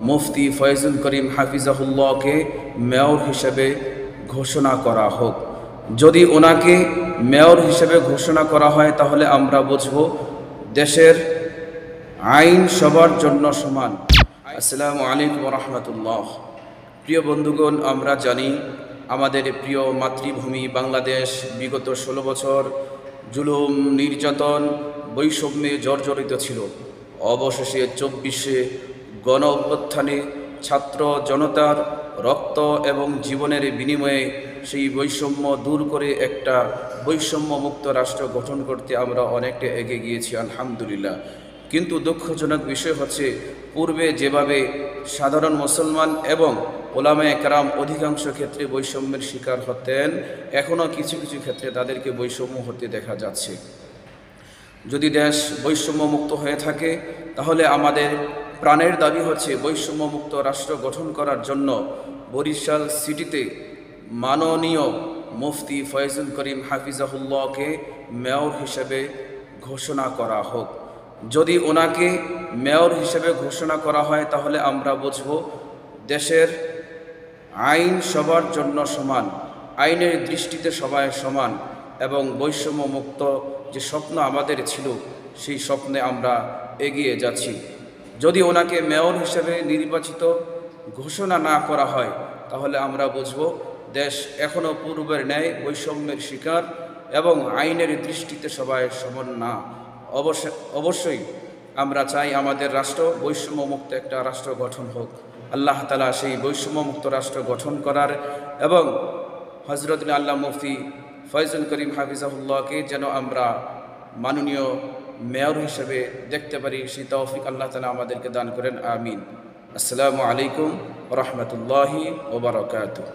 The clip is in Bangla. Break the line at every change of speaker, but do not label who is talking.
মুফতি ফয়জুল করিম হাফিজাহুল্লাহকে মেয়র হিসেবে ঘোষণা করা হোক। যদি ওনাকে মেয়র হিসেবে ঘোষণা করা হয় তাহলে আমরা বুঝব দেশের আইন সবার জন্য সমান। আসসালামু আলাইকুম রহমতুল্লাহ। প্রিয় বন্ধুগণ, আমরা জানি আমাদের প্রিয় মাতৃভূমি বাংলাদেশ বিগত 16 বছর জুলুম, নির্যাতন, বৈষম্যে জর্জরিত ছিল। অবশেষে 24শে গণ অভ্যুত্থানে ছাত্র জনতার রক্ত এবং জীবনের বিনিময়ে সেই বৈষম্য দূর করে একটা বৈষম্যমুক্ত রাষ্ট্র গঠন করতে আমরা অনেকটা এগিয়ে গিয়েছি, আলহামদুলিল্লাহ। কিন্তু দুঃখজনক বিষয় হচ্ছে, পূর্বে যেভাবে সাধারণ মুসলমান এবং ওলামায়ে কেরাম অধিকাংশ ক্ষেত্রে বৈষম্যের শিকার হতেন, এখনও কিছু কিছু ক্ষেত্রে তাদেরকে বৈষম্য হতে দেখা যাচ্ছে। যদি দেশ বৈষম্যমুক্ত হয়ে থাকে তাহলে আমাদের প্রাণের দাবি হচ্ছে বৈষম্যমুক্ত রাষ্ট্র গঠন করার জন্য বরিশাল সিটিতে মাননীয় মুফতি ফয়জুল করিম হাফিজাহুল্লাহকে মেয়র হিসেবে ঘোষণা করা হোক। যদি ওনাকে মেয়র হিসেবে ঘোষণা করা হয় তাহলে আমরা বুঝব দেশের আইন সবার জন্য সমান, আইনের দৃষ্টিতে সবাই সমান এবং বৈষম্যমুক্ত যে স্বপ্ন আমাদের ছিল সেই স্বপ্নে আমরা এগিয়ে যাচ্ছি। যদি ওনাকে মেয়র হিসেবে নির্বাচিত ঘোষণা না করা হয় তাহলে আমরা বুঝব দেশ এখনও পূর্বের ন্যায় বৈষম্যের শিকার এবং আইনের দৃষ্টিতে সবাই সমান না। অবশ্যই আমরা চাই আমাদের রাষ্ট্র বৈষম্যমুক্ত একটা রাষ্ট্র গঠন হোক। আল্লাহ তাআলা সেই বৈষম্যমুক্ত রাষ্ট্র গঠন করার এবং হযরত আল্লাহ মুফতি ফয়জুল করিম হাফিজাহুল্লাহকে যেন আমরা মাননীয় মেয়র হিসেবে দেখতে পারি, সেই তৌফিক আল্লাহ তাআলা আমাদেরকে দান করেন, আমিন। আসসালামু আলাইকুম ওয়া রাহমাতুল্লাহি ওয়া বারাকাতুহু।